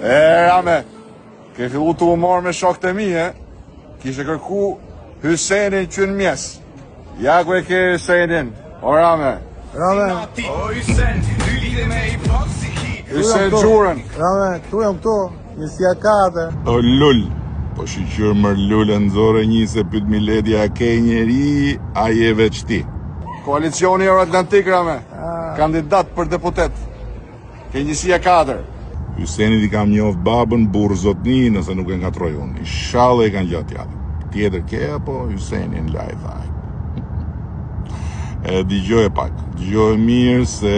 Rame, ke fillu të u marrë me shokët e mi, kishe kërku Hysenin që në mjes. Ja ku e ke Hysenin, o Rame. Rame. O Hysen, dy lidhe me Hysen Gjurën. Rame, këtu jam këtu, njësia 4. O lull, po shqyqyrë mër lullë nëzore një se pyt Mileti a ke njeri, a je veç ti. Koalicioni Euro-Atlantik, Rame. Kandidat për deputet. Ke njësia 4. Hysenit i kam njoft babën burë zotni nëse nuk e ngatroj unë. I shale e kanë gjatë jatë. Tjetër ke apo Hysenin laj thaj. E digjoj pak, digjoj mirë se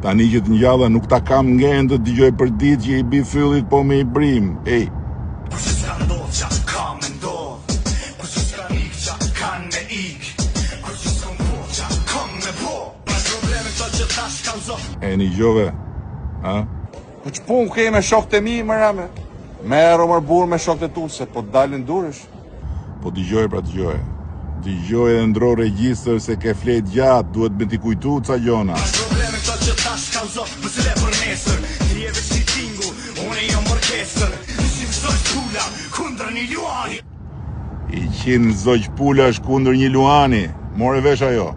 tani që të njalla nuk ta kam ngen të digjoj për ditë që i bi fyllit po me i brim. Ej. E një gjove, ha? Po që pun ke me shokët e mi, më Rame? Mero mër burë me shokët e tu, se po të dalin durësh. Po digjoj pra digjoj. Digjoj edhe ndro regjistër se ke flet gjatë, duhet me t'i kujtu ca gjona. I qinë zogj pulash kundër një Luani, more vesh ajo.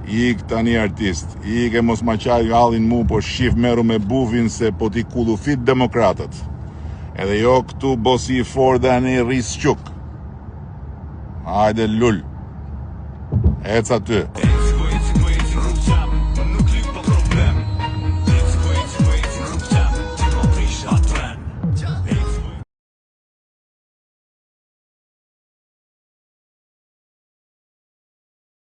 Ik tani artist, ik e mos ma qaj hallin mu, po shif meru me bufin se po t'i kullufit demokratët. Edhe jo këtu bosi i for dhe anë i rris quk. Hajde lull. Eca ty.